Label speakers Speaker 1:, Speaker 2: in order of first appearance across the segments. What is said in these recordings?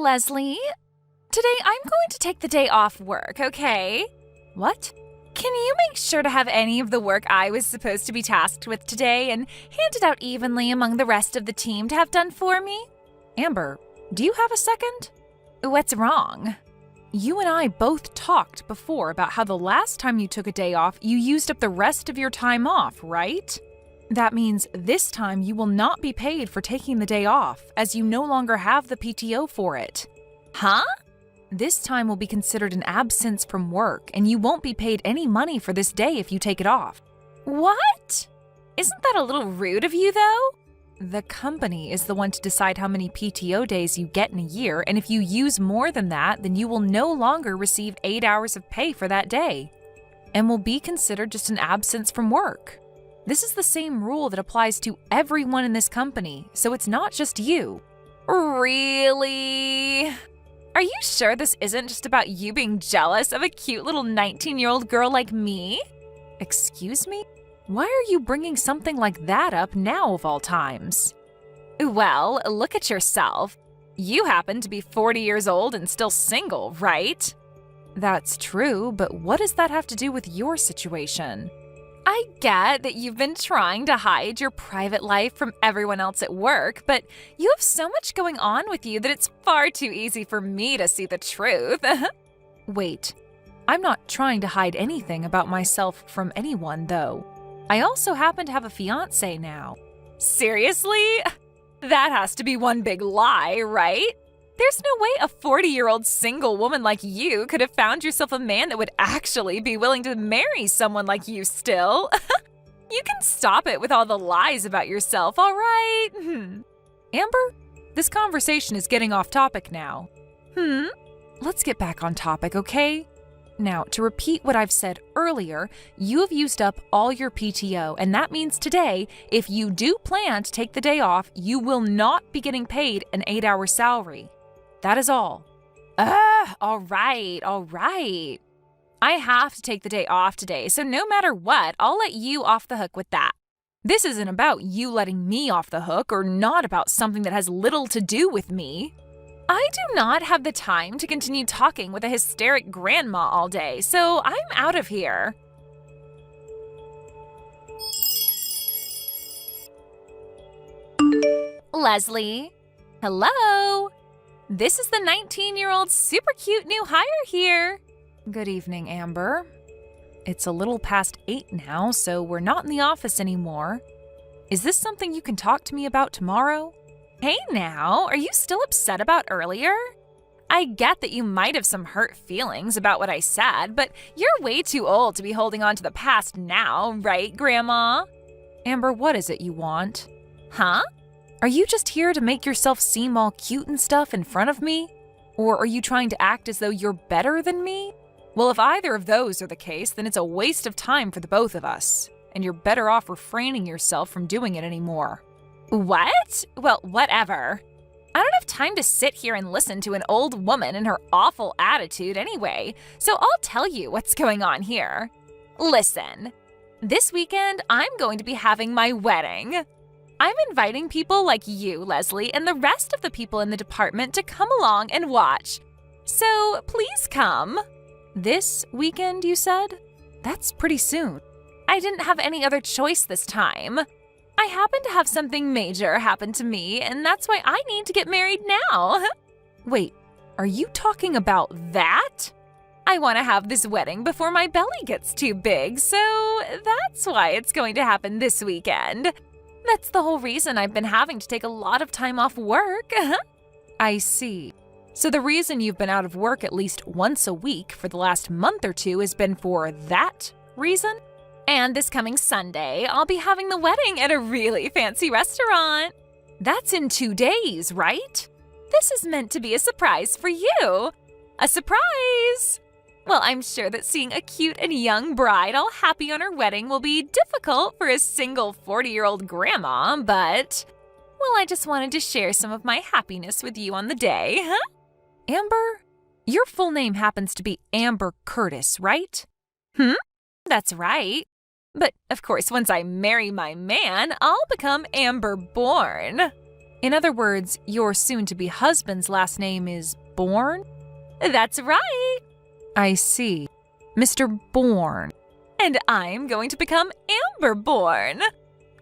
Speaker 1: Leslie, today I'm going to take the day off work, okay? What? Can you make sure to have any of the work I was supposed to be tasked with today and hand it out evenly among the rest of the team to have done for me? Amber, do you have a second? What's wrong? You and I both talked before about how the last time you took a day off, you used up the rest of your time off, right? That means this time you will not be paid for taking the day off, as you no longer have the PTO for it. Huh? This time will be considered an absence from work, and you won't be paid any money for this day if you take it off. What? Isn't that a little rude of you, though? The company is the one to decide how many PTO days you get in a year, and if you use more than that, then you will no longer receive 8 hours of pay for that day, and will be considered just an absence from work. This is the same rule that applies to everyone in this company, so it's not just you. Really? Are you sure this isn't just about you being jealous of a cute little 19-year-old girl like me? Excuse me? Why are you bringing something like that up now of all times? Well, look at yourself. You happen to be 40 years old and still single, right? That's true, but what does that have to do with your situation? I get that you've been trying to hide your private life from everyone else at work, but you have so much going on with you that it's far too easy for me to see the truth. Wait, I'm not trying to hide anything about myself from anyone, though. I also happen to have a fiancé now. Seriously? That has to be one big lie, right? There's no way a 40-year-old single woman like you could have found yourself a man that would actually be willing to marry someone like you still. You can stop it with all the lies about yourself, all right? Amber, this conversation is getting off topic now. Let's get back on topic, okay? Now, to repeat what I've said earlier, you have used up all your PTO, and that means today, if you do plan to take the day off, you will not be getting paid an 8-hour salary. That is all. All right. I have to take the day off today, so no matter what, I'll let you off the hook with that. This isn't about you letting me off the hook or not about something that has little to do with me. I do not have the time to continue talking with a hysteric grandma all day, so I'm out of here. Leslie? Hello? This is the 19-year-old super cute new hire here. Good evening, Amber. It's a little past 8 now, so we're not in the office anymore. Is this something you can talk to me about tomorrow? Hey now, are you still upset about earlier? I get that you might have some hurt feelings about what I said, but you're way too old to be holding on to the past now, right, Grandma? Amber, what is it you want? Huh? Are you just here to make yourself seem all cute and stuff in front of me? Or are you trying to act as though you're better than me? Well, if either of those are the case, then it's a waste of time for the both of us, and you're better off refraining yourself from doing it anymore. What? Well, whatever. I don't have time to sit here and listen to an old woman and her awful attitude anyway, so I'll tell you what's going on here. Listen, this weekend I'm going to be having my wedding. I'm inviting people like you, Leslie, and the rest of the people in the department to come along and watch. So please come. This weekend, you said? That's pretty soon. I didn't have any other choice this time. I happen to have something major happen to me, and that's why I need to get married now. Wait, are you talking about that? I want to have this wedding before my belly gets too big, so that's why it's going to happen this weekend. That's the whole reason I've been having to take a lot of time off work. I see. So the reason you've been out of work at least once a week for the last month or two has been for that reason? And this coming Sunday, I'll be having the wedding at a really fancy restaurant. That's in 2 days, right? This is meant to be a surprise for you. A surprise! Well, I'm sure that seeing a cute and young bride all happy on her wedding will be difficult for a single 40-year-old grandma, but, well, I just wanted to share some of my happiness with you on the day, huh? Amber, your full name happens to be Amber Curtis, right? That's right. But, of course, once I marry my man, I'll become Amber Bourne. In other words, your soon-to-be husband's last name is Bourne?
Speaker 2: That's right.
Speaker 1: I see. Mr. Bourne.
Speaker 2: And I'm going to become Amber Bourne.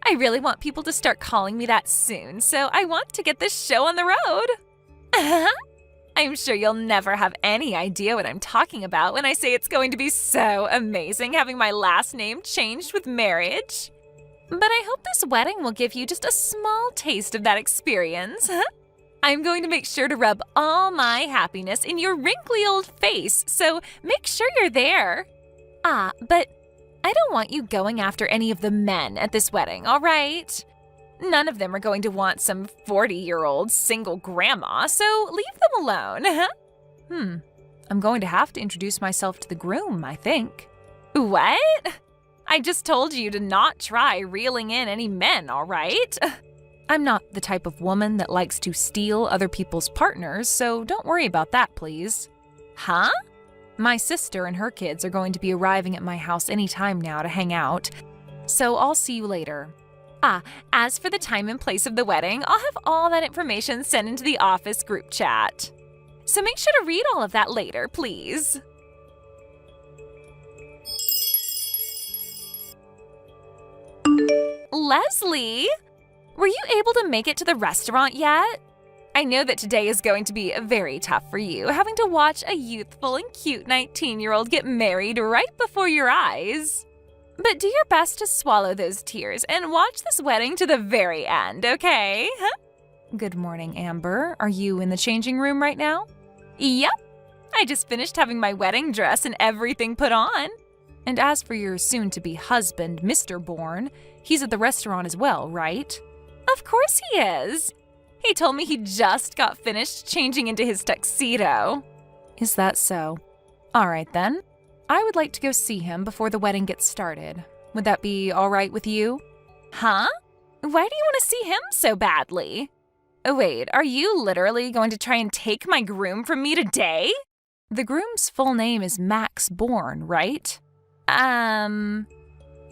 Speaker 2: I really want people to start calling me that soon, so I want to get this show on the road. I'm sure you'll never have any idea what I'm talking about when I say it's going to be so amazing having my last name changed with marriage. But I hope this wedding will give you just a small taste of that experience. I'm going to make sure to rub all my happiness in your wrinkly old face, so make sure you're there. But I don't want you going after any of the men at this wedding, all right? None of them are going to want some 40-year-old single grandma, so leave them alone.
Speaker 1: I'm going to have to introduce myself to the groom, I think.
Speaker 2: What? I just told you to not try reeling in any men, all right?
Speaker 1: I'm not the type of woman that likes to steal other people's partners, so don't worry about that, please.
Speaker 2: Huh?
Speaker 1: My sister and her kids are going to be arriving at my house any time now to hang out, so I'll see you later.
Speaker 2: As for the time and place of the wedding, I'll have all that information sent into the office group chat. So make sure to read all of that later, please. Leslie, were you able to make it to the restaurant yet? I know that today is going to be very tough for you, having to watch a youthful and cute 19-year-old get married right before your eyes. But do your best to swallow those tears and watch this wedding to the very end, okay?
Speaker 1: Good morning, Amber. Are you in the changing room right now?
Speaker 2: Yep. I just finished having my wedding dress and everything put on.
Speaker 1: And as for your soon-to-be husband, Mr. Bourne, he's at the restaurant as well, right?
Speaker 2: Of course he is. He told me he just got finished changing into his tuxedo.
Speaker 1: Is that so? All right, then. I would like to go see him before the wedding gets started. Would that be all right with you?
Speaker 2: Huh? Why do you want to see him so badly? Wait, are you literally going to try and take my groom from me today?
Speaker 1: The groom's full name is Max Bourne, right?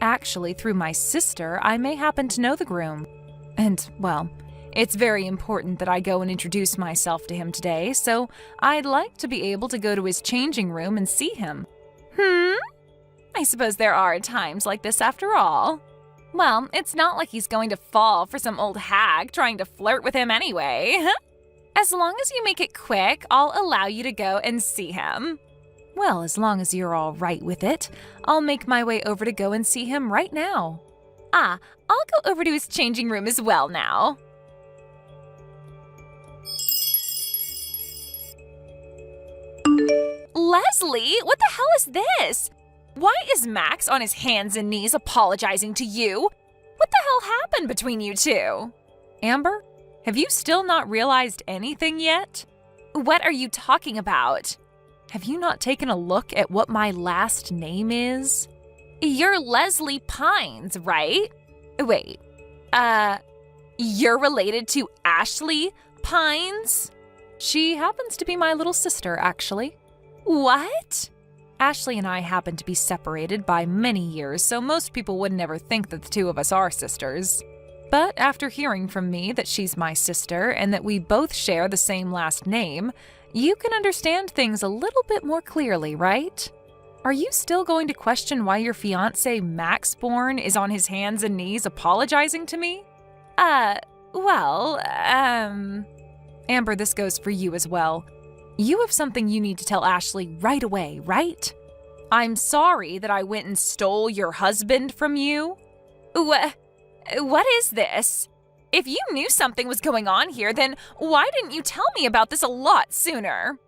Speaker 1: Actually, through my sister, I may happen to know the groom. And, well, it's very important that I go and introduce myself to him today, so I'd like to be able to go to his changing room and see him.
Speaker 2: I suppose there are times like this after all. Well, it's not like he's going to fall for some old hag trying to flirt with him anyway. As long as you make it quick, I'll allow you to go and see him.
Speaker 1: Well, as long as you're all right with it, I'll make my way over to go and see him right now.
Speaker 2: I'll go over to his changing room as well now. Leslie, what the hell is this? Why is Max on his hands and knees apologizing to you? What the hell happened between you two?
Speaker 1: Amber, have you still not realized anything yet?
Speaker 2: What are you talking about?
Speaker 1: Have you not taken a look at what my last name is?
Speaker 2: You're Leslie Pines, right? Wait, you're related to Ashley Pines?
Speaker 1: She happens to be my little sister, actually.
Speaker 2: What?
Speaker 1: Ashley and I happen to be separated by many years, so most people would never think that the two of us are sisters. But after hearing from me that she's my sister and that we both share the same last name, you can understand things a little bit more clearly, right? Are you still going to question why your fiancé, Max Bourne, is on his hands and knees apologizing to me? Amber, this goes for you as well. You have something you need to tell Ashley right away, right?
Speaker 2: I'm sorry that I went and stole your husband from you. What is this? If you knew something was going on here, then why didn't you tell me about this a lot sooner?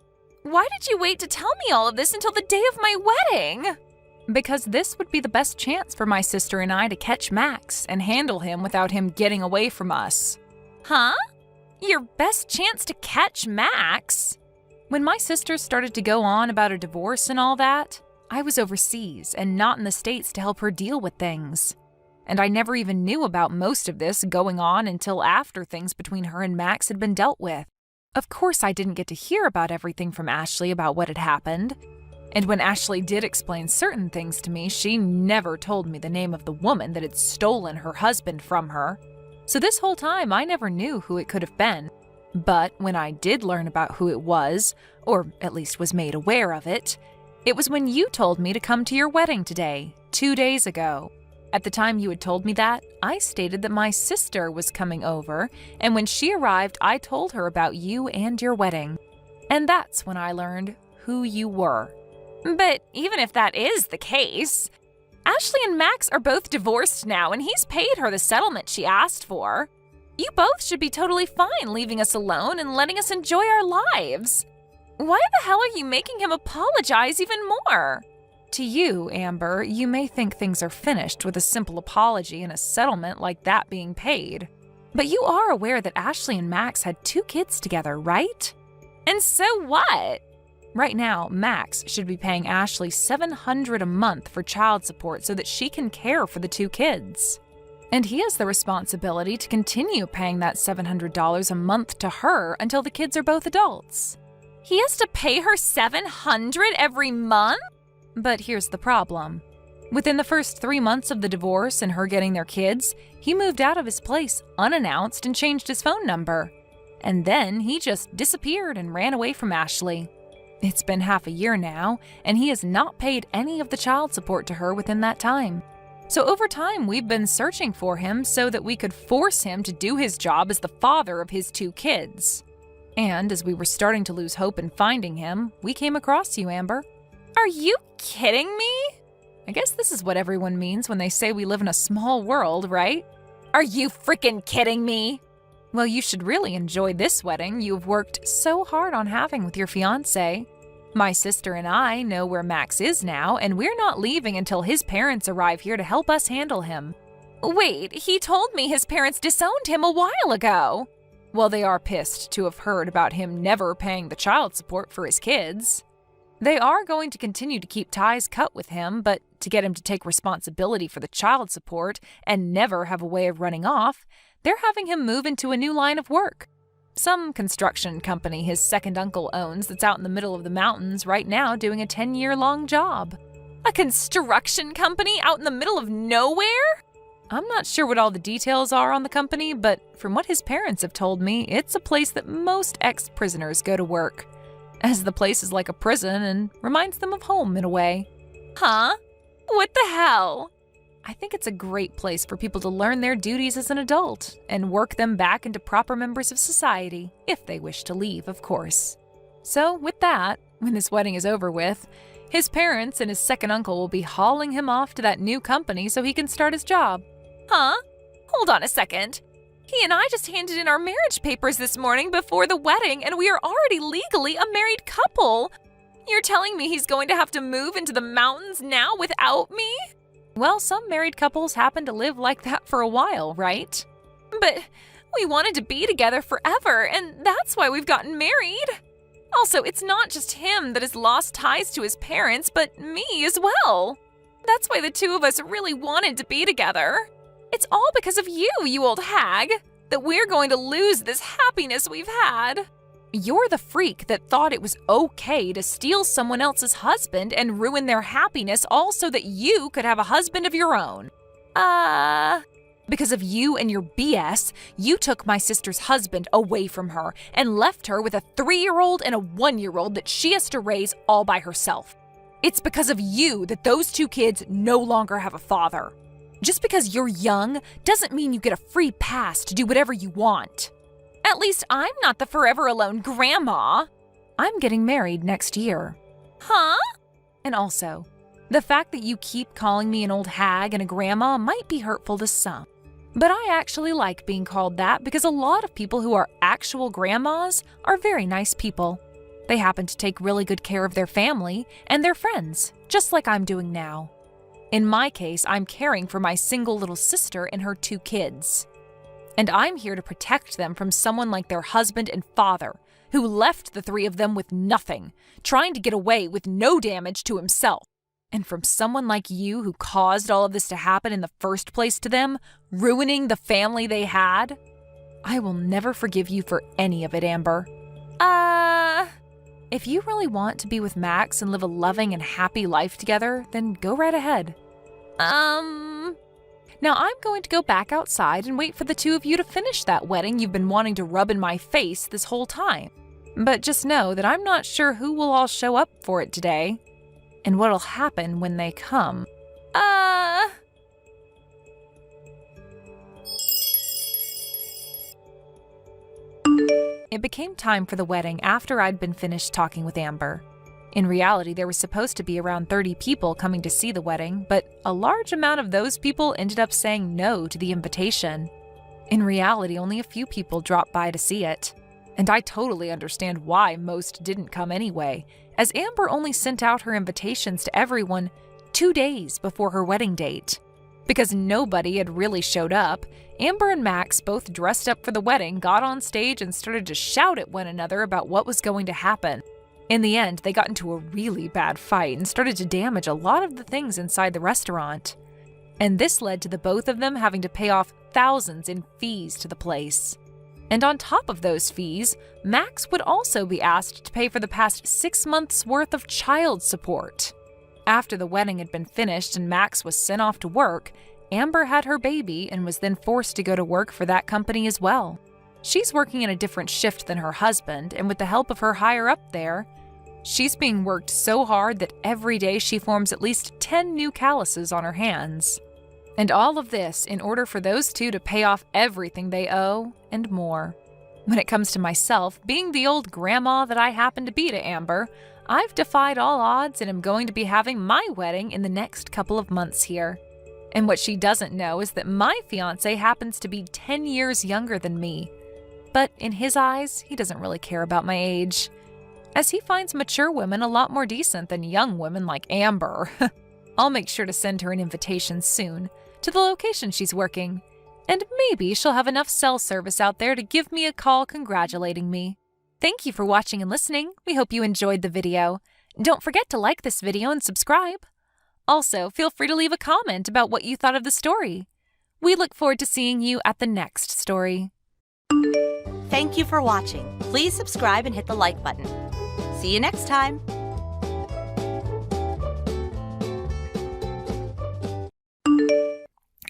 Speaker 2: Why did you wait to tell me all of this until the day of my wedding?
Speaker 1: Because this would be the best chance for my sister and I to catch Max and handle him without him getting away from us.
Speaker 2: Huh? Your best chance to catch Max?
Speaker 1: When my sister started to go on about a divorce and all that, I was overseas and not in the States to help her deal with things. And I never even knew about most of this going on until after things between her and Max had been dealt with. Of course, I didn't get to hear about everything from Ashley about what had happened. And when Ashley did explain certain things to me, she never told me the name of the woman that had stolen her husband from her. So this whole time, I never knew who it could have been. But when I did learn about who it was, or at least was made aware of it, it was when you told me to come to your wedding today, 2 days ago. At the time you had told me that, I stated that my sister was coming over, and when she arrived, I told her about you and your wedding. And that's when I learned who you were.
Speaker 2: But even if that is the case, Ashley and Max are both divorced now, and he's paid her the settlement she asked for. You both should be totally fine leaving us alone and letting us enjoy our lives. Why the hell are you making him apologize even more?
Speaker 1: To you, Amber, you may think things are finished with a simple apology and a settlement like that being paid. But you are aware that Ashley and Max had 2 kids together, right?
Speaker 2: And so what?
Speaker 1: Right now, Max should be paying Ashley $700 a month for child support so that she can care for the 2 kids. And he has the responsibility to continue paying that $700 a month to her until the kids are both adults.
Speaker 2: He has to pay her $700 every month?
Speaker 1: But here's the problem. Within the first 3 months of the divorce and her getting their kids, he moved out of his place unannounced and changed his phone number. And then he just disappeared and ran away from Ashley. It's been half a year now, and he has not paid any of the child support to her within that time. So over time, we've been searching for him so that we could force him to do his job as the father of his 2 kids. And as we were starting to lose hope in finding him, we came across you, Amber.
Speaker 2: Are you kidding me?
Speaker 1: I guess this is what everyone means when they say we live in a small world, right?
Speaker 2: Are you freaking kidding me?
Speaker 1: Well, you should really enjoy this wedding you've worked so hard on having with your fiancé. My sister and I know where Max is now, and we're not leaving until his parents arrive here to help us handle him.
Speaker 2: Wait, he told me his parents disowned him a while ago.
Speaker 1: Well, they are pissed to have heard about him never paying the child support for his kids. They are going to continue to keep ties cut with him, but to get him to take responsibility for the child support and never have a way of running off, they're having him move into a new line of work. Some construction company his second uncle owns that's out in the middle of the mountains right now doing a 10-year-long job.
Speaker 2: A construction company out in the middle of nowhere?
Speaker 1: I'm not sure what all the details are on the company, but from what his parents have told me, it's a place that most ex-prisoners go to work, as the place is like a prison and reminds them of home in a way.
Speaker 2: Huh? What the hell?
Speaker 1: I think it's a great place for people to learn their duties as an adult and work them back into proper members of society, if they wish to leave, of course. So with that, when this wedding is over with, his parents and his second uncle will be hauling him off to that new company so he can start his job.
Speaker 2: Huh? Hold on a second. He and I just handed in our marriage papers this morning before the wedding, and we are already legally a married couple. You're telling me he's going to have to move into the mountains now without me?
Speaker 1: Well, some married couples happen to live like that for a while, right?
Speaker 2: But we wanted to be together forever, and that's why we've gotten married. Also, it's not just him that has lost ties to his parents, but me as well. That's why the 2 of us really wanted to be together. It's all because of you, you old hag, that we're going to lose this happiness we've had.
Speaker 1: You're the freak that thought it was okay to steal someone else's husband and ruin their happiness all so that you could have a husband of your own. Because of you and your BS, you took my sister's husband away from her and left her with a 3-year-old and a 1-year-old that she has to raise all by herself. It's because of you that those 2 kids no longer have a father. Just because you're young doesn't mean you get a free pass to do whatever you want.
Speaker 2: At least I'm not the forever alone grandma.
Speaker 1: I'm getting married next year.
Speaker 2: Huh?
Speaker 1: And also, the fact that you keep calling me an old hag and a grandma might be hurtful to some. But I actually like being called that because a lot of people who are actual grandmas are very nice people. They happen to take really good care of their family and their friends, just like I'm doing now. In my case, I'm caring for my single little sister and her 2 kids. And I'm here to protect them from someone like their husband and father, who left the 3 of them with nothing, trying to get away with no damage to himself. And from someone like you who caused all of this to happen in the first place to them, ruining the family they had. I will never forgive you for any of it, Amber. If you really want to be with Max and live a loving and happy life together, then go right ahead. Now I'm going to go back outside and wait for the two of you to finish that wedding you've been wanting to rub in my face this whole time. But just know that I'm not sure who will all show up for it today, and what'll happen when they come. It became time for the wedding after I'd been finished talking with Amber. In reality, there was supposed to be around 30 people coming to see the wedding, but a large amount of those people ended up saying no to the invitation. In reality, only a few people dropped by to see it. And I totally understand why most didn't come anyway, as Amber only sent out her invitations to everyone 2 days before her wedding date. Because nobody had really showed up, Amber and Max, both dressed up for the wedding, got on stage and started to shout at one another about what was going to happen. In the end, they got into a really bad fight and started to damage a lot of the things inside the restaurant. And this led to the both of them having to pay off thousands in fees to the place. And on top of those fees, Max would also be asked to pay for the past 6 months' worth of child support. After the wedding had been finished and Max was sent off to work, Amber had her baby and was then forced to go to work for that company as well. She's working in a different shift than her husband, and with the help of her higher up there, she's being worked so hard that every day she forms at least 10 new calluses on her hands. And all of this in order for those two to pay off everything they owe and more. When it comes to myself, being the old grandma that I happen to be to Amber, I've defied all odds and am going to be having my wedding in the next couple of months here. And what she doesn't know is that my fiancé happens to be 10 years younger than me. But in his eyes, he doesn't really care about my age, as he finds mature women a lot more decent than young women like Amber. I'll make sure to send her an invitation soon to the location she's working, and maybe she'll have enough cell service out there to give me a call congratulating me. Thank you for watching and listening. We hope you enjoyed the video. Don't forget to like this video and subscribe. Also, feel free to leave a comment about what you thought of the story. We look forward to seeing you at the next story.
Speaker 3: Thank you for watching. Please subscribe and hit the like button. See you next time.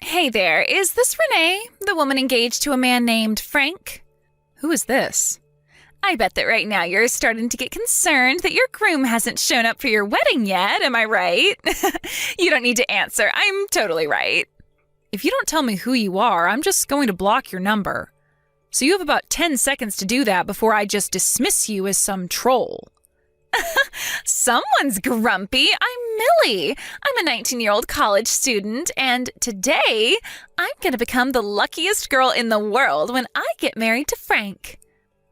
Speaker 1: Hey there, is this Renee, the woman engaged to a man named Frank? Who is this? I bet that right now you're starting to get concerned that your groom hasn't shown up for your wedding yet, am I right? You don't need to answer, I'm totally right. If you don't tell me who you are, I'm just going to block your number. So you have about 10 seconds to do that before I just dismiss you as some troll. Someone's grumpy. I'm Millie. I'm a 19-year-old college student, and today I'm going to become the luckiest girl in the world when I get married to Frank.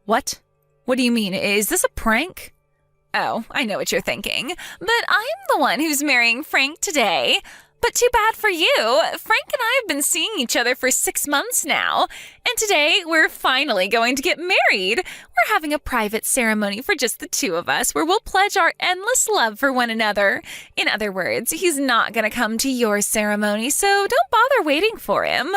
Speaker 1: What? What do you mean? Is this a prank? Oh, I know what you're thinking, but I'm the one who's marrying Frank today. But too bad for you. Frank and I have been seeing each other for 6 months now, and today we're finally going to get married. We're having a private ceremony for just the two of us where we'll pledge our endless love for one another. In other words, he's not going to come to your ceremony, so don't bother waiting for him.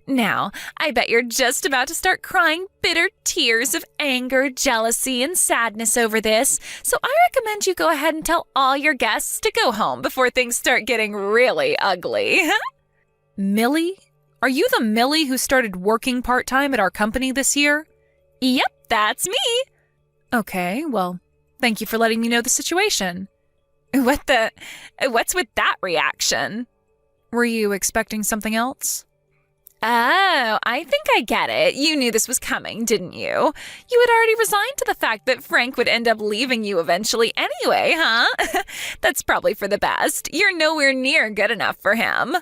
Speaker 1: Now, I bet you're just about to start crying bitter tears of anger, jealousy, and sadness over this, so I recommend you go ahead and tell all your guests to go home before things start getting really ugly. Millie? Are you the Millie who started working part-time at our company this year? Yep, that's me. Okay, well, thank you for letting me know the situation. What's with that reaction? Were you expecting something else? Oh, I think I get it. You knew this was coming, didn't you? You had already resigned to the fact that Frank would end up leaving you eventually anyway, huh? That's probably for the best. You're nowhere near good enough for him.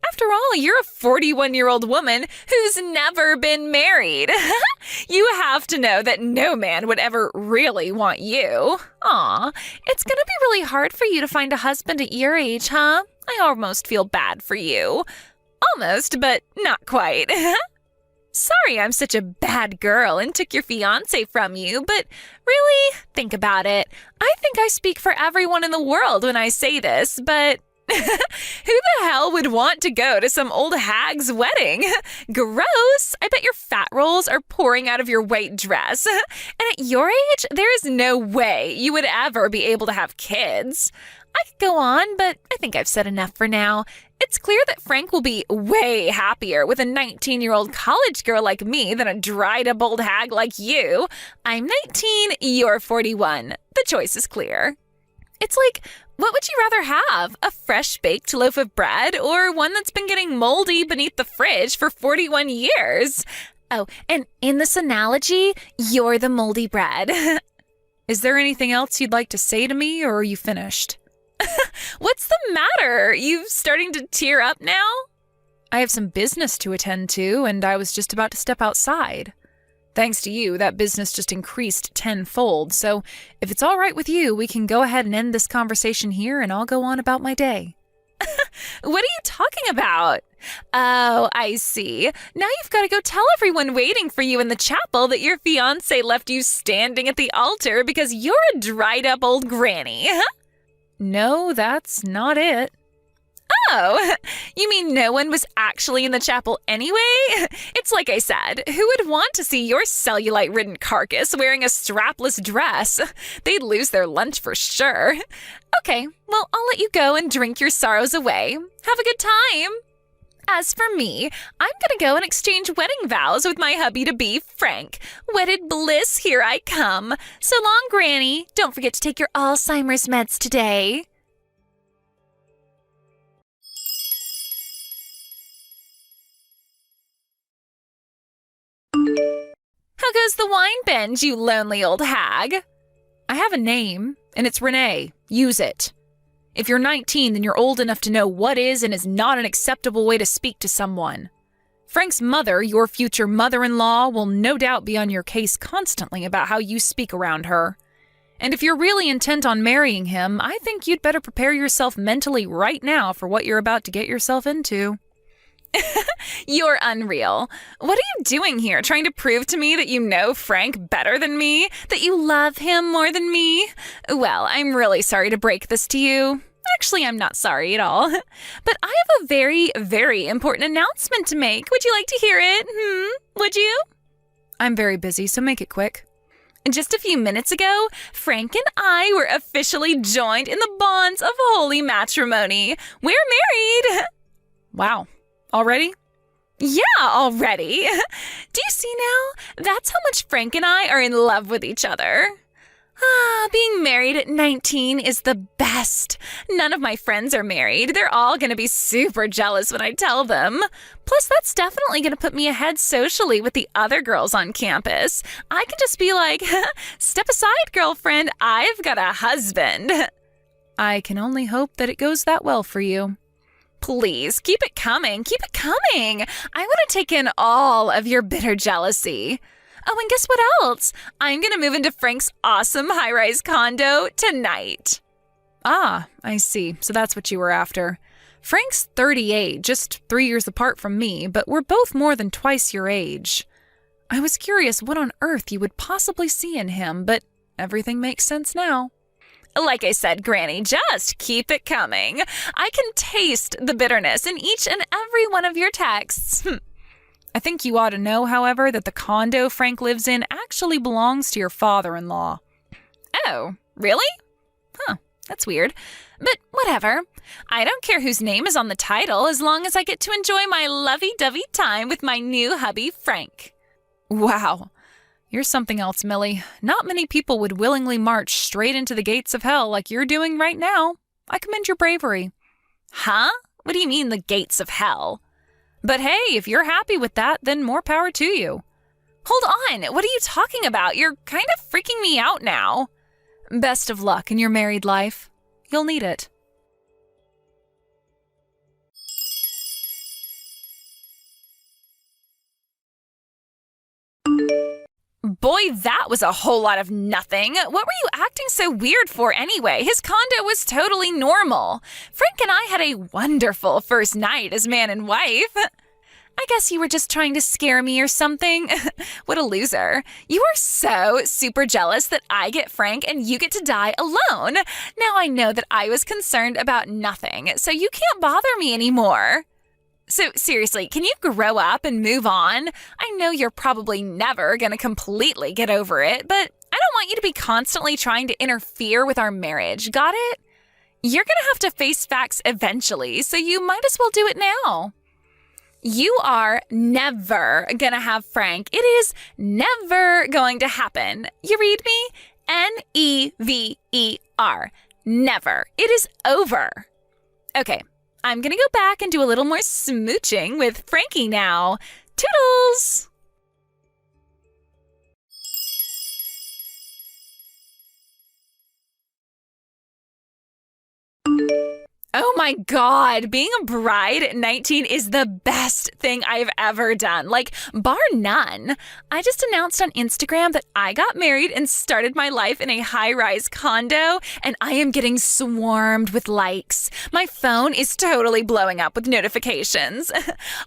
Speaker 1: After all, you're a 41-year-old woman who's never been married. You have to know that no man would ever really want you. Aw, it's gonna be really hard for you to find a husband at your age, huh? I almost feel bad for you. Almost, but not quite. Sorry I'm such a bad girl and took your fiancé from you, but really, think about it. I think I speak for everyone in the world when I say this, but who the hell would want to go to some old hag's wedding? Gross! I bet your fat rolls are pouring out of your white dress. And at your age, there is no way you would ever be able to have kids. I could go on, but I think I've said enough for now. It's clear that Frank will be way happier with a 19-year-old college girl like me than a dried-up old hag like you. I'm 19, you're 41. The choice is clear. It's like, what would you rather have? A fresh-baked loaf of bread or one that's been getting moldy beneath the fridge for 41 years? Oh, and in this analogy, you're the moldy bread. Is there anything else you'd like to say to me, or are you finished? What's the matter? You starting to tear up now? I have some business to attend to, and I was just about to step outside. Thanks to you, that business just increased tenfold, so if it's all right with you, we can go ahead and end this conversation here, and I'll go on about my day. What are you talking about? Oh, I see. Now you've got to go tell everyone waiting for you in the chapel that your fiancé left you standing at the altar because you're a dried-up old granny. No, that's not it. Oh, you mean no one was actually in the chapel anyway? It's like I said, who would want to see your cellulite-ridden carcass wearing a strapless dress? They'd lose their lunch for sure. Okay, well, I'll let you go and drink your sorrows away. Have a good time. As for me, I'm gonna go and exchange wedding vows with my hubby-to-be, Frank. Wedded bliss, here I come. So long, Granny. Don't forget to take your Alzheimer's meds today. How goes the wine binge, you lonely old hag? I have a name, and it's Renee. Use it. If you're 19, then you're old enough to know what is and is not an acceptable way to speak to someone. Frank's mother, your future mother-in-law, will no doubt be on your case constantly about how you speak around her. And if you're really intent on marrying him, I think you'd better prepare yourself mentally right now for what you're about to get yourself into. You're unreal. What are you doing here, trying to prove to me that you know Frank better than me? That you love him more than me? Well, I'm really sorry to break this to you. Actually, I'm not sorry at all. But I have a very, very important announcement to make. Would you like to hear it? Would you? I'm very busy, so make it quick. Just a few minutes ago, Frank and I were officially joined in the bonds of holy matrimony. We're married. Wow. Already? Yeah, already. Do you see now? That's how much Frank and I are in love with each other. Being married at 19 is the best. None of my friends are married. They're all going to be super jealous when I tell them. Plus, that's definitely going to put me ahead socially with the other girls on campus. I can just be like, step aside, girlfriend. I've got a husband. I can only hope that it goes that well for you. Please, keep it coming. Keep it coming. I want to take in all of your bitter jealousy. Oh, and guess what else? I'm going to move into Frank's awesome high-rise condo tonight. Ah, I see. So that's what you were after. Frank's 38, just 3 years apart from me, but we're both more than twice your age. I was curious what on earth you would possibly see in him, but everything makes sense now. Like I said, Granny, just keep it coming. I can taste the bitterness in each and every one of your texts. I think you ought to know, however, that the condo Frank lives in actually belongs to your father-in-law. Oh, really? Huh, that's weird. But whatever. I don't care whose name is on the title as long as I get to enjoy my lovey-dovey time with my new hubby, Frank. Wow. You're something else, Millie. Not many people would willingly march straight into the gates of hell like you're doing right now. I commend your bravery. Huh? What do you mean, the gates of hell? But hey, if you're happy with that, then more power to you. Hold on, what are you talking about? You're kind of freaking me out now. Best of luck in your married life. You'll need it. Boy, that was a whole lot of nothing. What were you acting so weird for anyway? His condo was totally normal. Frank and I had a wonderful first night as man and wife. I guess you were just trying to scare me or something. What a loser. You are so super jealous that I get Frank and you get to die alone. Now I know that I was concerned about nothing, so you can't bother me anymore. So seriously, can you grow up and move on? I know you're probably never going to completely get over it, but I don't want you to be constantly trying to interfere with our marriage. Got it? You're gonna have to face facts eventually, so you might as well do it now. You are never gonna have Frank. It is never going to happen. You read me? Never. Never. It is over. Okay, I'm gonna go back and do a little more smooching with Frankie now. Toodles! Oh my God, being a bride at 19 is the best thing I've ever done, like bar none. I just announced on Instagram that I got married and started my life in a high-rise condo, and I am getting swarmed with likes. My phone is totally blowing up with notifications.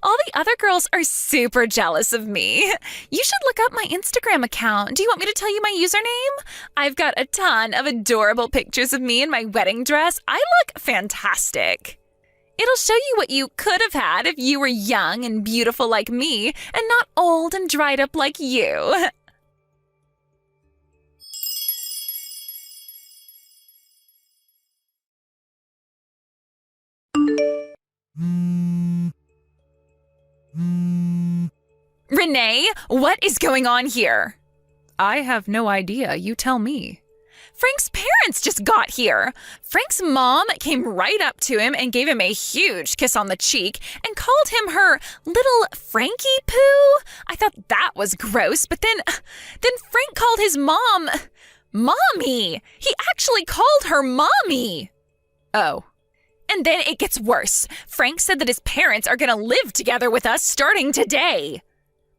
Speaker 1: All the other girls are super jealous of me. You should look up my Instagram account. Do you want me to tell you my username? I've got a ton of adorable pictures of me in my wedding dress. I look fantastic. It'll show you what you could have had if you were young and beautiful like me and not old and dried up like you. Renee, what is going on here? I have no idea. You tell me. Frank's parents just got here. Frank's mom came right up to him and gave him a huge kiss on the cheek and called him her little Frankie Poo. I thought that was gross, but then Frank called his mom Mommy. He actually called her Mommy. Oh. And then it gets worse. Frank said that his parents are going to live together with us starting today.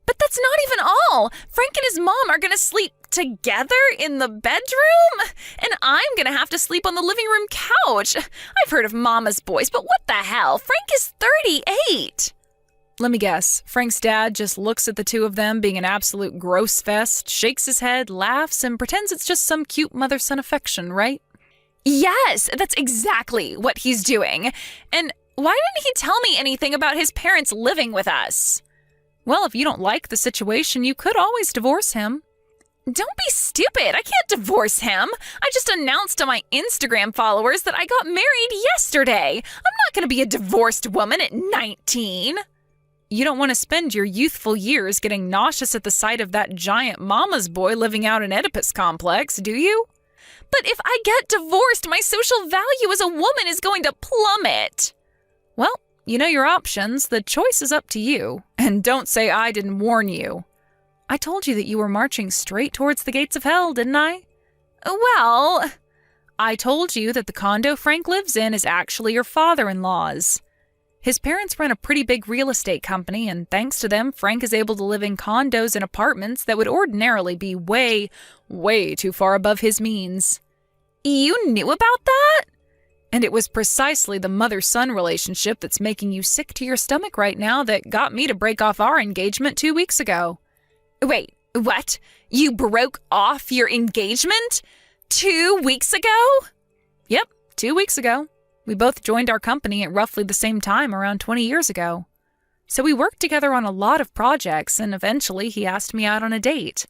Speaker 1: But that's not even all. Frank and his mom are going to sleep together in the bedroom, and I'm going to have to sleep on the living room couch. I've heard of mama's boys, but what the hell? Frank is 38. Let me guess. Frank's dad just looks at the two of them being an absolute gross fest, shakes his head, laughs, and pretends it's just some cute mother-son affection, right? Yes, that's exactly what he's doing. And why didn't he tell me anything about his parents living with us? Well, if you don't like the situation, you could always divorce him. Don't be stupid. I can't divorce him. I just announced to my Instagram followers that I got married yesterday. I'm not going to be a divorced woman at 19. You don't want to spend your youthful years getting nauseous at the sight of that giant mama's boy living out in Oedipus complex, do you? But if I get divorced, my social value as a woman is going to plummet. Well, you know your options. The choice is up to you. And don't say I didn't warn you. I told you that you were marching straight towards the gates of hell, didn't I? Well, I told you that the condo Frank lives in is actually your father-in-law's. His parents run a pretty big real estate company, and thanks to them, Frank is able to live in condos and apartments that would ordinarily be way, way too far above his means. You knew about that? And it was precisely the mother-son relationship that's making you sick to your stomach right now that got me to break off our engagement 2 weeks ago. Wait, what? You broke off your engagement 2 weeks ago? Yep, 2 weeks ago. We both joined our company at roughly the same time around 20 years ago. So we worked together on a lot of projects, and eventually he asked me out on a date.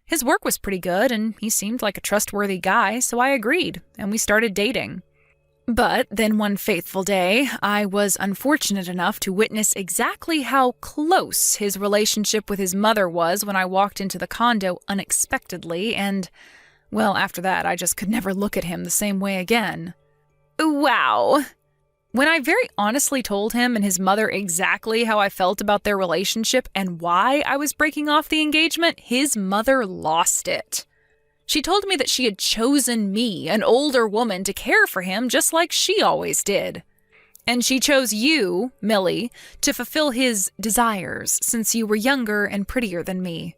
Speaker 1: His work was pretty good, and he seemed like a trustworthy guy, so I agreed, and we started dating. But then one fateful day, I was unfortunate enough to witness exactly how close his relationship with his mother was when I walked into the condo unexpectedly, and, well, after that, I just could never look at him the same way again. Wow. When I very honestly told him and his mother exactly how I felt about their relationship and why I was breaking off the engagement, his mother lost it. She told me that she had chosen me, an older woman, to care for him just like she always did. And she chose you, Millie, to fulfill his desires since you were younger and prettier than me.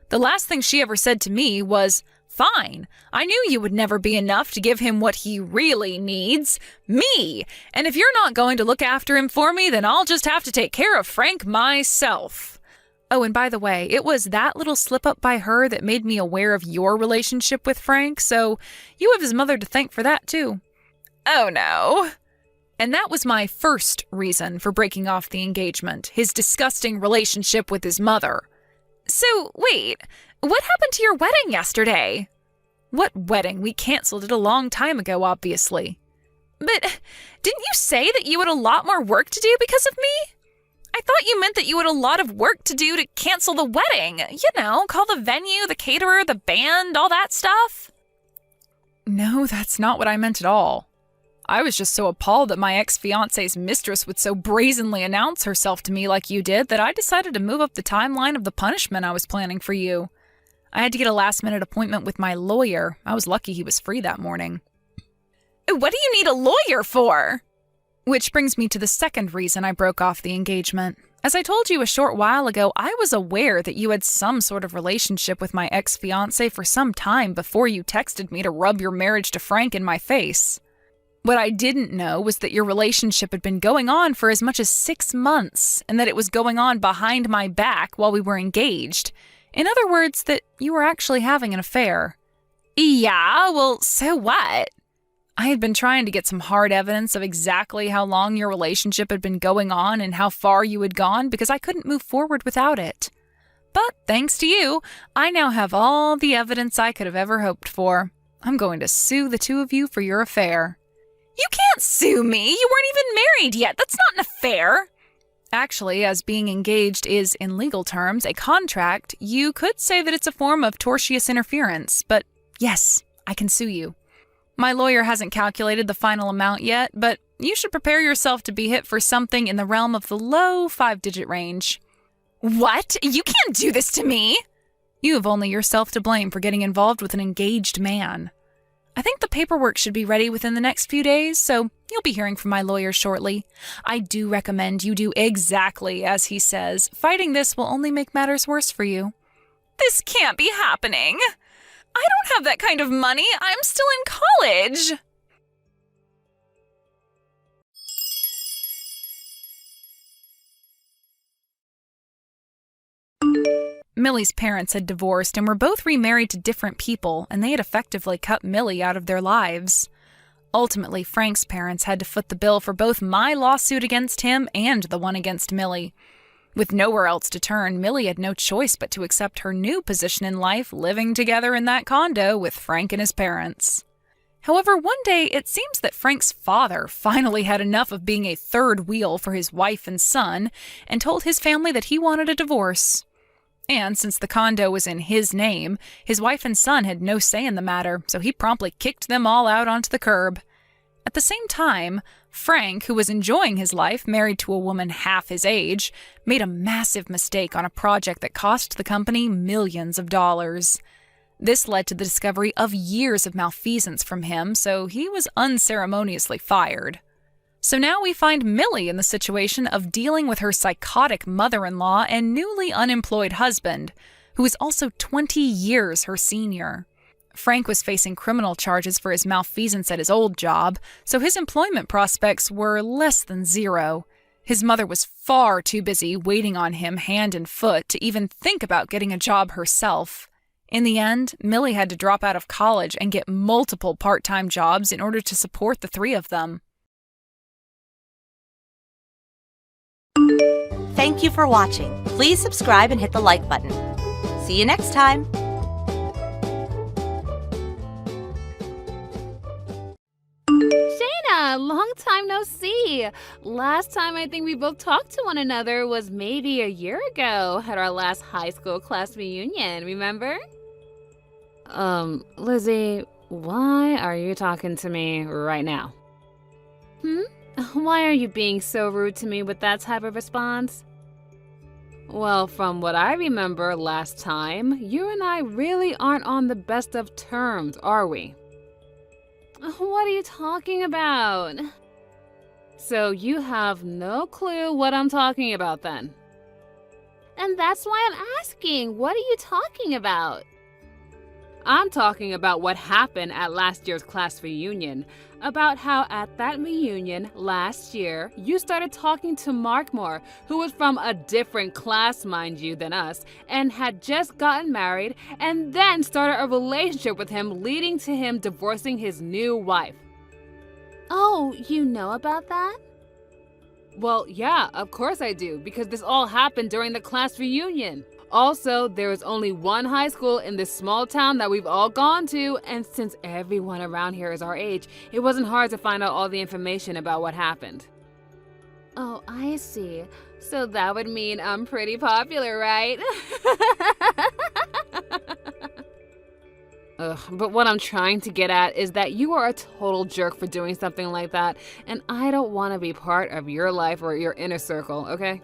Speaker 1: The last thing she ever said to me was, "Fine, I knew you would never be enough to give him what he really needs, me. And if you're not going to look after him for me, then I'll just have to take care of Frank myself." Oh, and by the way, it was that little slip-up by her that made me aware of your relationship with Frank, so you have his mother to thank for that, too. Oh, no. And that was my first reason for breaking off the engagement, his disgusting relationship with his mother. So, wait, what happened to your wedding yesterday? What wedding? We canceled it a long time ago, obviously. But didn't you say that you had a lot more work to do because of me? I thought you meant that you had a lot of work to do to cancel the wedding. You know, call the venue, the caterer, the band, all that stuff. No, that's not what I meant at all. I was just so appalled that my ex-fiance's mistress would so brazenly announce herself to me like you did that I decided to move up the timeline of the punishment I was planning for you. I had to get a last-minute appointment with my lawyer. I was lucky he was free that morning. What do you need a lawyer for? Which brings me to the second reason I broke off the engagement. As I told you a short while ago, I was aware that you had some sort of relationship with my ex-fiancé for some time before you texted me to rub your marriage to Frank in my face. What I didn't know was that your relationship had been going on for as much as 6 months, and that it was going on behind my back while we were engaged. In other words, that you were actually having an affair. Yeah, well, so what? I had been trying to get some hard evidence of exactly how long your relationship had been going on and how far you had gone because I couldn't move forward without it. But thanks to you, I now have all the evidence I could have ever hoped for. I'm going to sue the two of you for your affair. You can't sue me. You weren't even married yet. That's not an affair. Actually, as being engaged is, in legal terms, a contract, you could say that it's a form of tortious interference. But yes, I can sue you. My lawyer hasn't calculated the final amount yet, but you should prepare yourself to be hit for something in the realm of the low 5-digit range. What? You can't do this to me! You have only yourself to blame for getting involved with an engaged man. I think the paperwork should be ready within the next few days, so you'll be hearing from my lawyer shortly. I do recommend you do exactly as he says. Fighting this will only make matters worse for you. This can't be happening! I don't have that kind of money. I'm still in college. Millie's parents had divorced and were both remarried to different people, and they had effectively cut Millie out of their lives. Ultimately, Frank's parents had to foot the bill for both my lawsuit against him and the one against Millie. With nowhere else to turn, Millie had no choice but to accept her new position in life, living together in that condo with Frank and his parents. However, one day it seems that Frank's father finally had enough of being a third wheel for his wife and son and told his family that he wanted a divorce. And since the condo was in his name, his wife and son had no say in the matter, so he promptly kicked them all out onto the curb. At the same time, Frank, who was enjoying his life married to a woman half his age, made a massive mistake on a project that cost the company millions of dollars. This led to the discovery of years of malfeasance from him, so he was unceremoniously fired. So now we find Millie in the situation of dealing with her psychotic mother-in-law and newly unemployed husband, who is also 20 years her senior. Frank was facing criminal charges for his malfeasance at his old job, so his employment prospects were less than zero. His mother was far too busy waiting on him hand and foot to even think about getting a job herself. In the end, Millie had to drop out of college and get multiple part-time jobs in order to support the three of them.
Speaker 3: Thank you for watching. Please subscribe and hit the like button. See you next time.
Speaker 4: Long time no see. Last time I think we both talked to one another was maybe a year ago at our last high school class reunion, remember? Lizzie, why are you talking to me right now? Why are you being so rude to me with that type of response? Well, from what I remember last time, you and I really aren't on the best of terms, are we? What are you talking about? So you have no clue what I'm talking about then? And that's why I'm asking, what are you talking about? I'm talking about what happened at last year's class reunion. About how at that reunion last year, you started talking to Markmore, who was from a different class, mind you, than us, and had just gotten married, and then started a relationship with him, leading to him divorcing his new wife. Oh, you know about that? Well, yeah, of course I do, because this all happened during the class reunion. Also, there is only one high school in this small town that we've all gone to, and since everyone around here is our age, it wasn't hard to find out all the information about what happened. Oh, I see. So that would mean I'm pretty popular, right? Ugh, but what I'm trying to get at is that you are a total jerk for doing something like that, and I don't want to be part of your life or your inner circle, okay?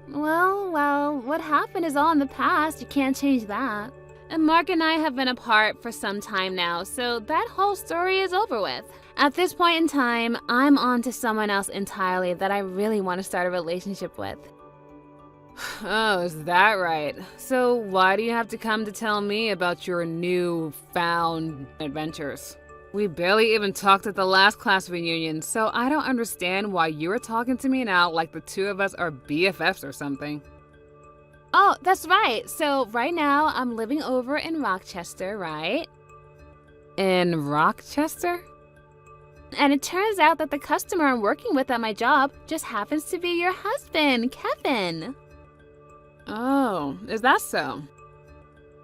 Speaker 4: Well, what happened is all in the past. You can't change that. And Mark and I have been apart for some time now, so that whole story is over with. At this point in time, I'm on to someone else entirely that I really want to start a relationship with. Oh, is that right? So why do you have to come to tell me about your newfound adventures? We barely even talked at the last class reunion, so I don't understand why you're talking to me now like the two of us are BFFs or something. Oh, that's right. So right now I'm living over in Rochester, right? In Rochester? And it turns out that the customer I'm working with at my job just happens to be your husband, Kevin. Oh, is that so?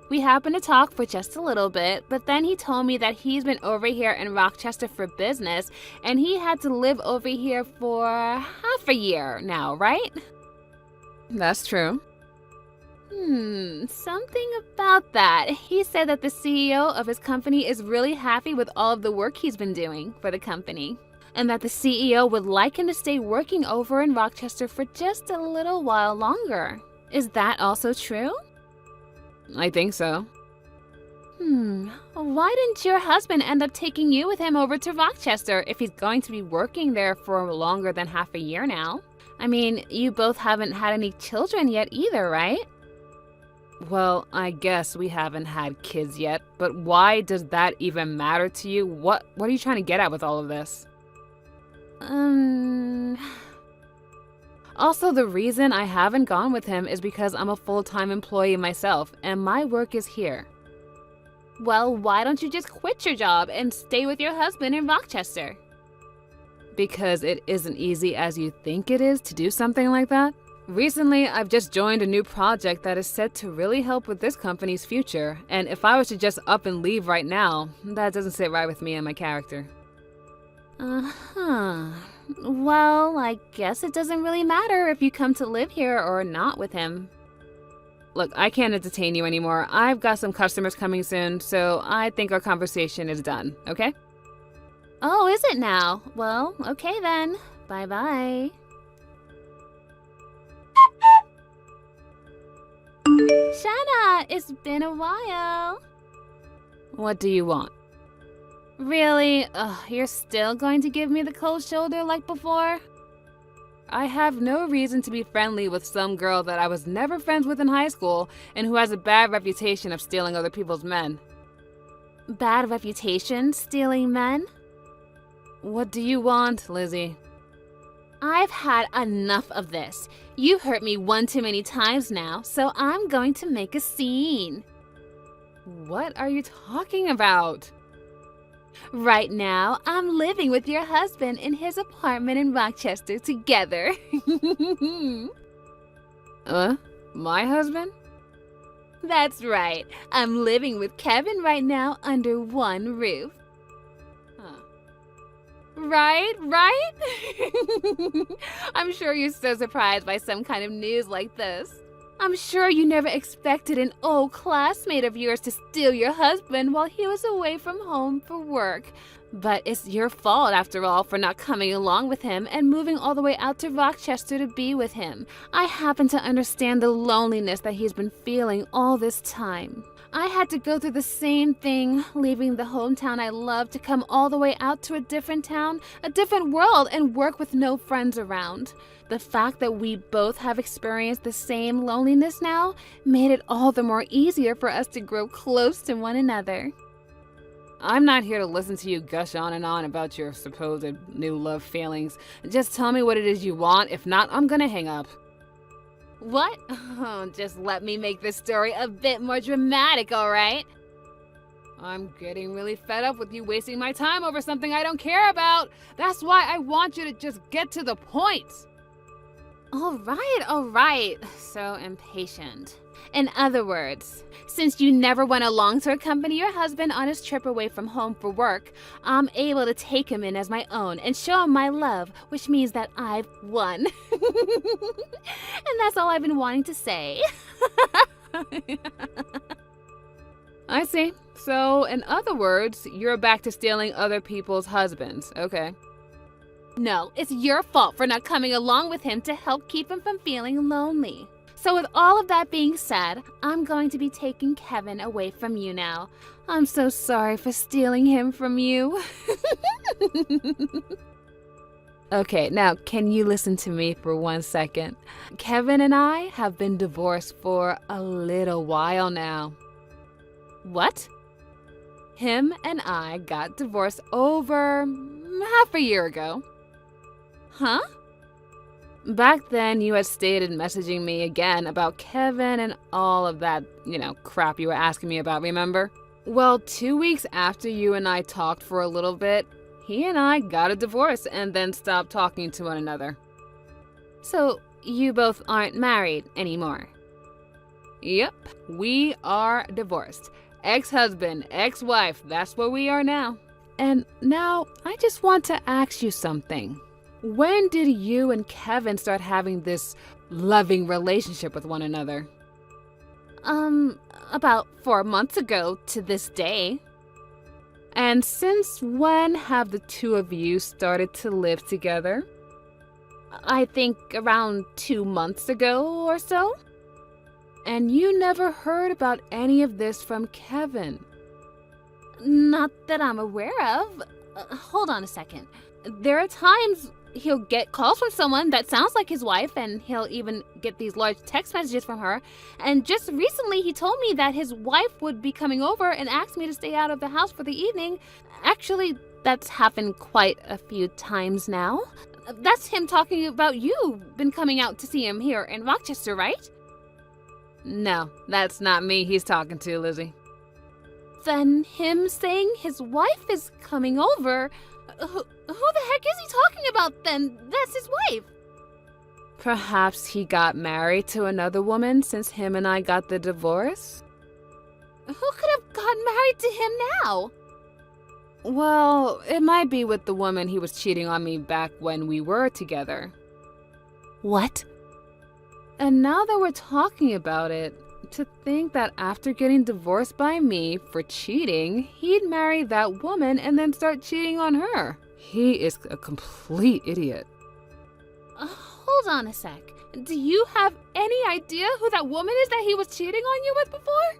Speaker 4: We happened to talk for just a little bit, but then he told me that he's been over here in Rochester for business, and he had to live over here for half a year now, right? That's true. Something about that. He said that the CEO of his company is really happy with all of the work he's been doing for the company, and that the CEO would like him to stay working over in Rochester for just a little while longer. Is that also true? I think so. Why didn't your husband end up taking you with him over to Rochester if he's going to be working there for longer than half a year now? I mean, you both haven't had any children yet either, right? Well, I guess we haven't had kids yet, but why does that even matter to you? What are you trying to get at with all of this? Also, the reason I haven't gone with him is because I'm a full-time employee myself, and my work is here. Well, why don't you just quit your job and stay with your husband in Rochester? Because it isn't easy as you think it is to do something like that. Recently, I've just joined a new project that is set to really help with this company's future, and if I was to just up and leave right now, that doesn't sit right with me and my character. Well, I guess it doesn't really matter if you come to live here or not with him. Look, I can't entertain you anymore. I've got some customers coming soon, so I think our conversation is done, okay? Oh, is it now? Well, okay then. Bye-bye. Shanna, it's been a while. What do you want? Really? You're still going to give me the cold shoulder like before? I have no reason to be friendly with some girl that I was never friends with in high school and who has a bad reputation of stealing other people's men. Bad reputation? Stealing men? What do you want, Lizzie? I've had enough of this. You hurt me one too many times now, so I'm going to make a scene. What are you talking about? Right now, I'm living with your husband in his apartment in Rochester together. My husband? That's right. I'm living with Kevin right now under one roof. Right? I'm sure you're so surprised by some kind of news like this. I'm sure you never expected an old classmate of yours to steal your husband while he was away from home for work. But it's your fault, after all, for not coming along with him and moving all the way out to Rochester to be with him. I happen to understand the loneliness that he's been feeling all this time. I had to go through the same thing, leaving the hometown I love to come all the way out to a different town, a different world, and work with no friends around. The fact that we both have experienced the same loneliness now made it all the more easier for us to grow close to one another. I'm not here to listen to you gush on and on about your supposed new love feelings. Just tell me what it is you want. If not, I'm gonna hang up. What? Oh, just let me make this story a bit more dramatic, all right? I'm getting really fed up with you wasting my time over something I don't care about. That's why I want you to just get to the point. All right. So impatient. In other words, since you never went along to accompany your husband on his trip away from home for work, I'm able to take him in as my own and show him my love, which means that I've won. And that's all I've been wanting to say. I see. So, in other words, you're back to stealing other people's husbands. Okay. No, it's your fault for not coming along with him to help keep him from feeling lonely. So with all of that being said, I'm going to be taking Kevin away from you now. I'm so sorry for stealing him from you. Okay, now can you listen to me for 1 second? Kevin and I have been divorced for a little while now. What? Him and I got divorced over half a year ago. Huh? Back then, you had stated messaging me again about Kevin and all of that, crap you were asking me about, remember? Well, 2 weeks after you and I talked for a little bit, he and I got a divorce and then stopped talking to one another. So, you both aren't married anymore? Yep, we are divorced. Ex-husband, ex-wife, that's where we are now. And now, I just want to ask you something. When did you and Kevin start having this loving relationship with one another? About 4 months ago to this day. And since when have the two of you started to live together? I think around 2 months ago or so. And you never heard about any of this from Kevin? Not that I'm aware of. Hold on a second. There are times he'll get calls from someone that sounds like his wife, and he'll even get these large text messages from her. And just recently he told me that his wife would be coming over and asked me to stay out of the house for the evening. Actually, that's happened quite a few times now. That's him talking about you been coming out to see him here in Rochester, right? No, that's not me he's talking to, Lizzie. Then him saying his wife is coming over... Who the heck is he talking about then? That's his wife. Perhaps he got married to another woman since him and I got the divorce? Who could have gotten married to him now? Well, it might be with the woman he was cheating on me back when we were together. What? And now that we're talking about it, to think that after getting divorced by me for cheating, he'd marry that woman and then start cheating on her. He is a complete idiot. Hold on a sec. Do you have any idea who that woman is that he was cheating on you with before?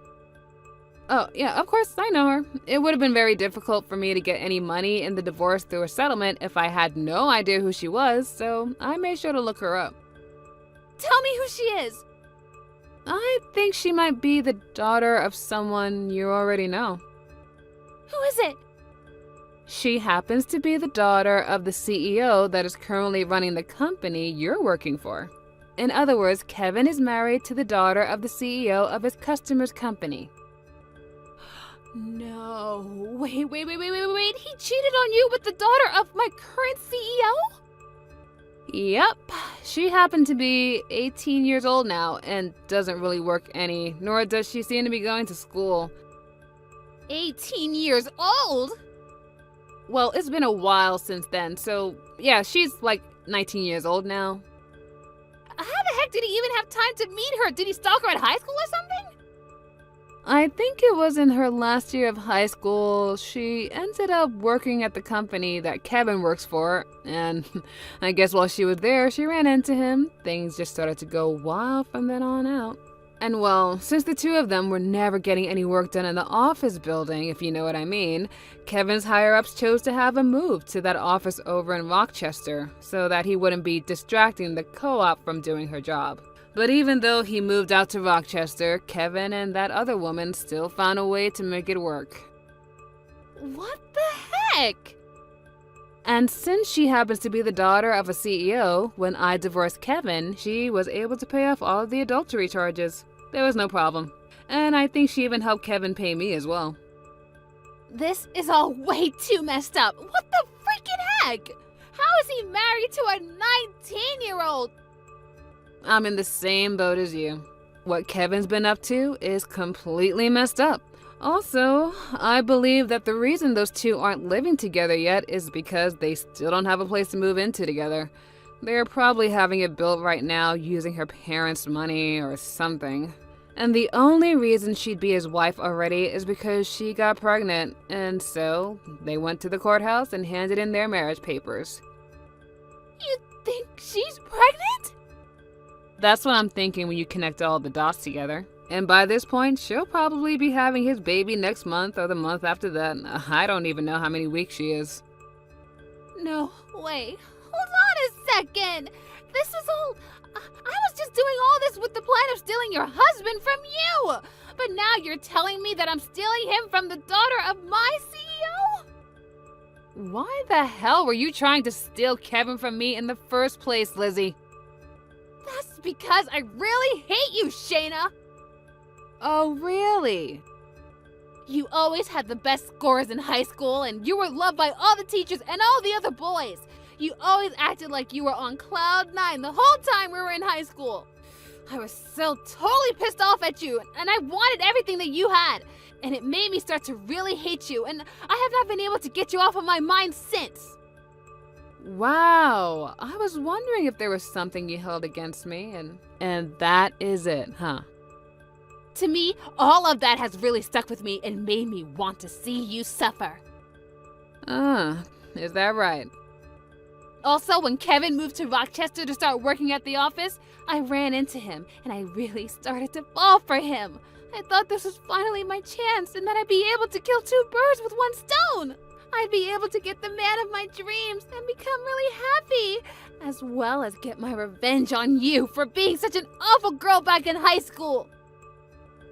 Speaker 4: Oh, yeah, of course, I know her. It would have been very difficult for me to get any money in the divorce through a settlement if I had no idea who she was, so I made sure to look her up. Tell me who she is! I think she might be the daughter of someone you already know. Who is it? She happens to be the daughter of the CEO that is currently running the company you're working for. In other words, Kevin is married to the daughter of the CEO of his customer's company. No. Wait. He cheated on you with the daughter of my current CEO? Yep. She happened to be 18 years old now and doesn't really work any, nor does she seem to be going to school. 18 years old? Well, it's been a while since then, so yeah, she's like 19 years old now. How the heck did he even have time to meet her? Did he stalk her at high school or something? I think it was in her last year of high school. She ended up working at the company that Kevin works for, and I guess while she was there, she ran into him. Things just started to go wild from then on out. And well, since the two of them were never getting any work done in the office building, if you know what I mean, Kevin's higher-ups chose to have him move to that office over in Rochester so that he wouldn't be distracting the co-op from doing her job. But even though he moved out to Rochester, Kevin and that other woman still found a way to make it work. What the heck? And since she happens to be the daughter of a CEO, when I divorced Kevin, she was able to pay off all of the adultery charges. There was no problem. And I think she even helped Kevin pay me as well. This is all way too messed up. What the freaking heck? How is he married to a 19-year-old? I'm in the same boat as you. What Kevin's been up to is completely messed up. Also, I believe that the reason those two aren't living together yet is because they still don't have a place to move into together. They're probably having it built right now using her parents' money or something. And the only reason she'd be his wife already is because she got pregnant, and so they went to the courthouse and handed in their marriage papers.
Speaker 2: You think she's pregnant?
Speaker 4: That's what I'm thinking when you connect all the dots together. And by this point, she'll probably be having his baby next month or the month after that. I don't even know how many weeks she is.
Speaker 2: No, wait. Hold on a second. This is all... I was just doing all this with the plan of stealing your husband from you. But now you're telling me that I'm stealing him from the daughter of my CEO?
Speaker 4: Why the hell were you trying to steal Kevin from me in the first place, Lizzie?
Speaker 2: That's because I really hate you, Shayna.
Speaker 4: Oh, really?
Speaker 2: You always had the best scores in high school, and you were loved by all the teachers and all the other boys. You always acted like you were on cloud 9 the whole time we were in high school. I was so totally pissed off at you, and I wanted everything that you had. And it made me start to really hate you, and I have not been able to get you off of my mind since.
Speaker 4: Wow, I was wondering if there was something you held against me, and that is it, huh?
Speaker 2: To me, all of that has really stuck with me and made me want to see you suffer.
Speaker 4: Is that right?
Speaker 2: Also, when Kevin moved to Rochester to start working at the office, I ran into him, and I really started to fall for him. I thought this was finally my chance, and that I'd be able to kill 2 birds with 1 stone. I'd be able to get the man of my dreams and become really happy, as well as get my revenge on you for being such an awful girl back in high school.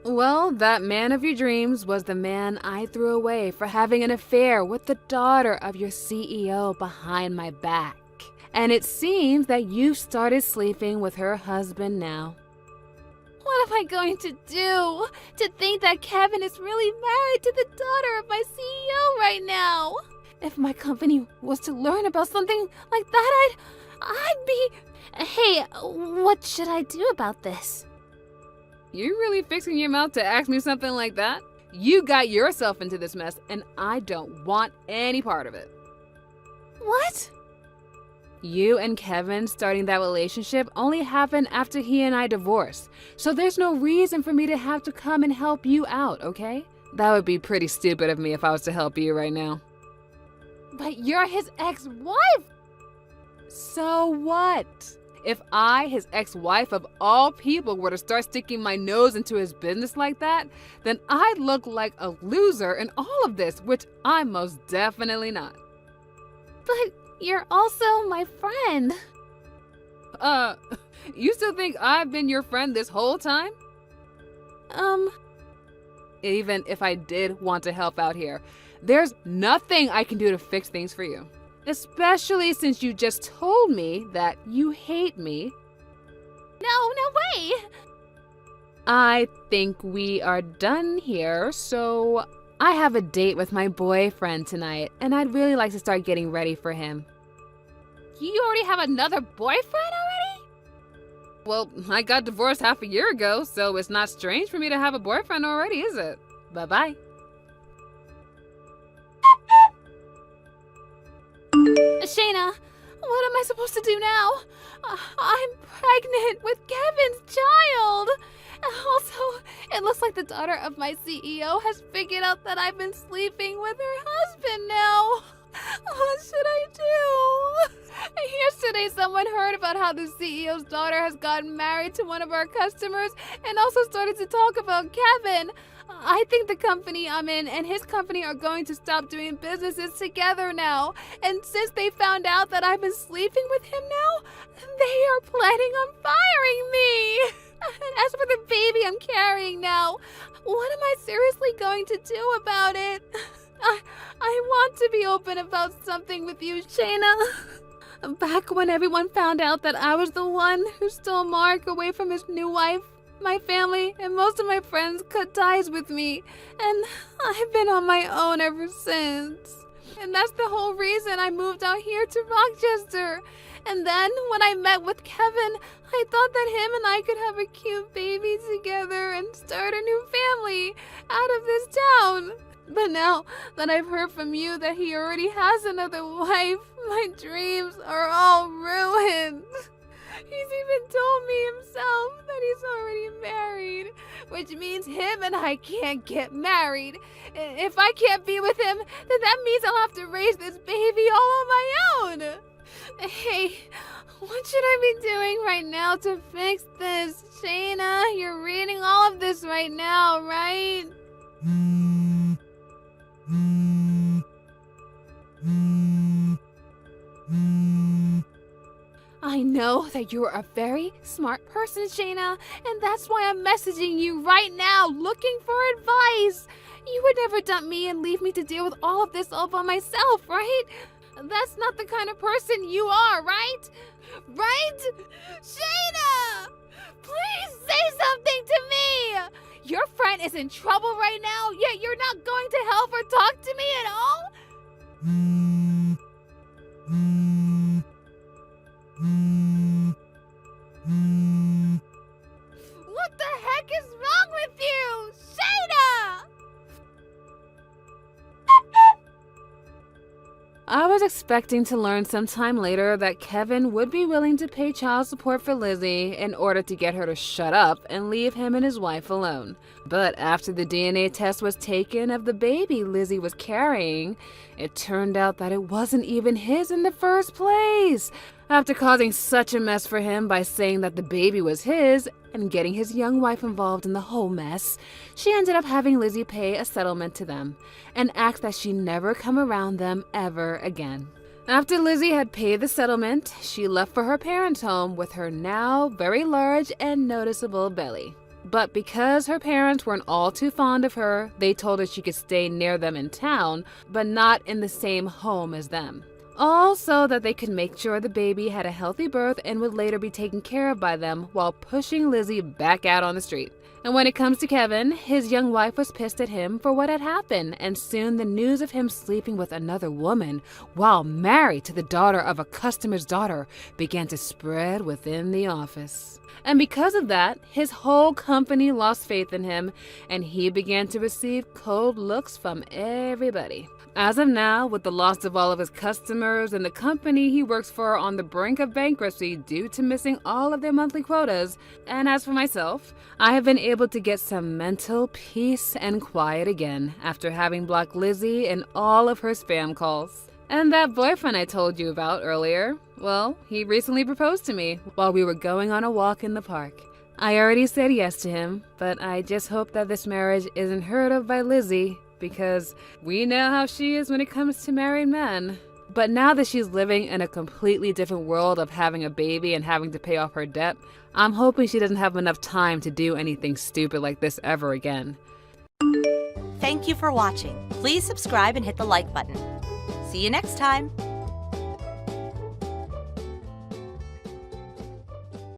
Speaker 4: Well, that man of your dreams was the man I threw away for having an affair with the daughter of your CEO behind my back. And it seems that you've started sleeping with her husband now.
Speaker 2: What am I going to do? To think that Kevin is really married to the daughter of my CEO right now? If my company was to learn about something like that, I'd be... Hey, what should I do about this?
Speaker 4: You really fixing your mouth to ask me something like that? You got yourself into this mess, and I don't want any part of it.
Speaker 2: What?
Speaker 4: You and Kevin starting that relationship only happened after he and I divorced, so there's no reason for me to have to come and help you out, okay? That would be pretty stupid of me if I was to help you right now.
Speaker 2: But you're his ex-wife!
Speaker 4: So what? If I, his ex-wife of all people, were to start sticking my nose into his business like that, then I'd look like a loser in all of this, which I'm most definitely not.
Speaker 2: But you're also my friend.
Speaker 4: You still think I've been your friend this whole time? Even if I did want to help out here, there's nothing I can do to fix things for you. Especially since you just told me that you hate me.
Speaker 2: No way!
Speaker 4: I think we are done here, so I have a date with my boyfriend tonight, and I'd really like to start getting ready for him.
Speaker 2: You already have another boyfriend already?
Speaker 4: Well, I got divorced half a year ago, so it's not strange for me to have a boyfriend already, is it? Bye-bye.
Speaker 2: Shayna, what am I supposed to do now? I'm pregnant with Kevin's child. Also, it looks like the daughter of my CEO has figured out that I've been sleeping with her husband now. What should I do? Yesterday, someone heard about how the CEO's daughter has gotten married to one of our customers and also started to talk about Kevin. I think the company I'm in and his company are going to stop doing businesses together now. And since they found out that I've been sleeping with him now, they are planning on firing me. And as for the baby I'm carrying now, what am I seriously going to do about it? I want to be open about something with you, Shayna. Back when everyone found out that I was the one who stole Mark away from his new wife, my family and most of my friends cut ties with me, and I've been on my own ever since.
Speaker 4: And that's the whole reason I moved out here to Rochester. And then when I met with Kevin, I thought that him and I could have a cute baby together and start a new family out of this town. But now that I've heard from you that he already has another wife, my dreams are all ruined. He's even told me himself that he's already married, which means him and I can't get married. If I can't be with him, then that means I'll have to raise this baby all on my own. Hey, what should I be doing right now to fix this? Shayna, you're reading all of this right now, right? I know that you're a very smart person, Shayna, and that's why I'm messaging you right now, looking for advice. You would never dump me and leave me to deal with all of this all by myself, right? That's not the kind of person you are, right? Right? Shayna! Please say something to me! Your friend is in trouble right now, yet you're not going to help or talk to me at all? What the heck is wrong with you? Shayna! I was expecting to learn sometime later that Kevin would be willing to pay child support for Lizzie in order to get her to shut up and leave him and his wife alone. But after the DNA test was taken of the baby Lizzie was carrying, it turned out that it wasn't even his in the first place. After causing such a mess for him by saying that the baby was his and getting his young wife involved in the whole mess, she ended up having Lizzie pay a settlement to them and ask that she never come around them ever again. After Lizzie had paid the settlement, she left for her parents' home with her now very large and noticeable belly. But because her parents weren't all too fond of her, they told her she could stay near them in town, but not in the same home as them. All so that they could make sure the baby had a healthy birth and would later be taken care of by them while pushing Lizzie back out on the street. And when it comes to Kevin, his young wife was pissed at him for what had happened, and soon the news of him sleeping with another woman while married to the daughter of a customer's daughter began to spread within the office. And because of that, his whole company lost faith in him, and he began to receive cold looks from everybody. As of now, with the loss of all of his customers and the company he works for on the brink of bankruptcy due to missing all of their monthly quotas, and as for myself, I have been able to get some mental peace and quiet again after having blocked Lizzie and all of her spam calls. And that boyfriend I told you about earlier, well, he recently proposed to me while we were going on a walk in the park. I already said yes to him, but I just hope that this marriage isn't heard of by Lizzie, because we know how she is when it comes to married men. But now that she's living in a completely different world of having a baby and having to pay off her debt, I'm hoping she doesn't have enough time to do anything stupid like this ever again.
Speaker 3: Thank you for watching. Please subscribe and hit the like button. See you next time.